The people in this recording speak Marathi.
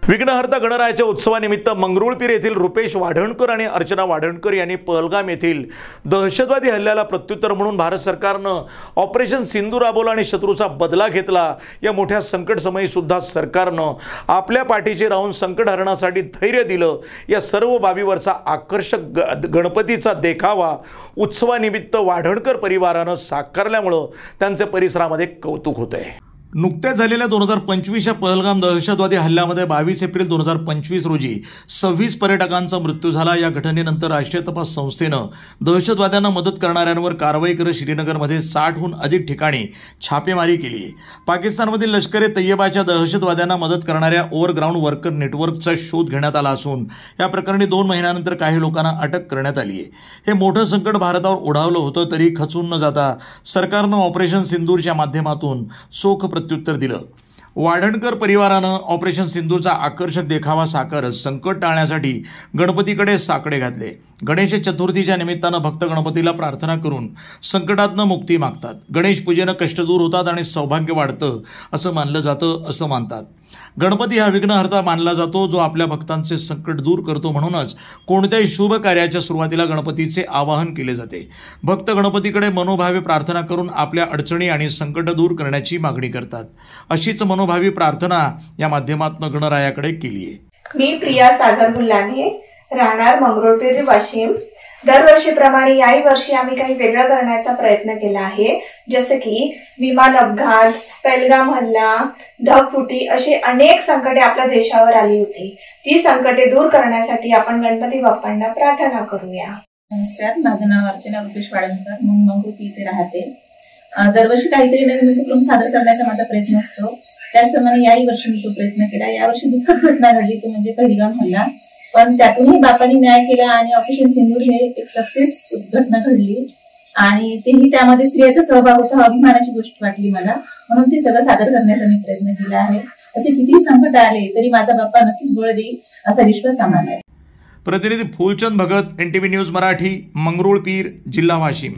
विघ्नहर्ता गणरायाच्या उत्सवानिमित्त मंगरुळपीर येथील रुपेश वाढणकर आणि अर्चना वाढणकर यांनी पहलगाम येथील दहशतवादी हल्ल्याला प्रत्युत्तर म्हणून भारत सरकारनं ऑपरेशन सिंधू राबवलं आणि शत्रूचा बदला घेतला। या मोठ्या संकटसमयी सुद्धा सरकारनं आपल्या पाठीशी राहून संकट हरण्यासाठी धैर्य दिलं। या सर्व बाबीवरचा आकर्षक गणपतीचा देखावा उत्सवानिमित्त वाढणकर परिवारानं साकारल्यामुळे त्यांचे परिसरामध्ये कौतुक होतंय। नुकत्याच झालेल्या 2025च्या पहलगाम दहशतवादी हल्ल्यामध्ये 22 एप्रिल 2025 रोजी 26 पर्यटकांचा मृत्यू झाला। या घटनेनंतर राष्ट्रीय तपास संस्थेनं दहशतवाद्यांना मदत करणाऱ्यांवर कारवाई करत श्रीनगरमध्ये 60हून अधिक ठिकाणी छापेमारी केली आहे। पाकिस्तानमधील लष्कर ए तैयबाच्या दहशतवाद्यांना मदत करणाऱ्या ओव्हरग्राऊंड वर्कर नेटवर्कचा शोध घेण्यात आला असून या प्रकरणी 2 महिन्यानंतर काही लोकांना अटक करण्यात आली आहे। हे मोठं संकट भारतावर ओढावलं होतं तरी खचून न जाता सरकारनं ऑपरेशन सिंदूरच्या माध्यमातून चोख प्रत्युत्तर दिलं। वाढणकर परिवारानं ऑपरेशन सिंधूचा आकर्षक देखावा साकारत संकट टाळण्यासाठी गणपतीकडे साकडे घातले। गणेश चतुर्थीच्या निमित्तानं भक्त गणपतीला प्रार्थना करून संकटातनं मुक्ती मागतात। गणेश पूजेनं कष्ट दूर होतात आणि सौभाग्य वाढतं असं मानलं जातं असं मानतात। गणपती हा विघ्नहर्ता मानला जातो जो आपल्या भक्तांचे संकट दूर करतो। म्हणूनच कोणत्याही शुभ कार्याच्या सुरुवातीला गणपतीचे आवाहन केले जाते। भक्त गणपतीकडे मनोभावे प्रार्थना करून आपल्या अडचणी आणि संकट दूर करण्याची मागणी करतात। अशीच मनोभावी प्रार्थना या माध्यमातून गणरायाकडे केली आहे। मी प्रिया सागर मुल्लाने, राहणार मंगरुळपीर, वाशिम। दरवर्षीप्रमाणे याही वर्षी आम्ही काही वेगळं करण्याचा प्रयत्न केला आहे। जसे की विमान अपघात, पहलगाम हल्ला, ढगफुटी अशी अनेक संकटे आपल्या देशावर आली होती। ती संकटे दूर करण्यासाठी आपण गणपती बाप्पांना प्रार्थना करूया। नमस्कार, माझं नाव अर्चना रुपेश वाढणकर, मंगरुळपीर इथे राहते। दरवर्षी काहीतरी नवीन उपक्रम सादर करण्याचा माझा प्रयत्न असतो। त्याचप्रमाणे याही वर्षी मी तो प्रयत्न केला। यावर्षी दुःखद घटना घडली तो म्हणजे पहलगाम हल्ला, पण त्यातूनही बापांनी न्याय केला आणि ऑपरेशन सिंदूर हे एक सक्सेस घटना घडली आणि तेही त्यामध्ये स्त्रियांचा सहभाग होता। अभिमानाची गोष्ट वाटली मला, म्हणून ते सगळं सादर करण्याचा मी प्रयत्न केला आहे। असे कितीही संकट आले तरी माझा बाप्पा नक्कीच बळ देईल असा विश्वास आम्हाला आहे। प्रतिनिधी फुलचंद भगत, NTV न्यूज मराठी, मंगरुळपीर, जिल्हा वाशिम।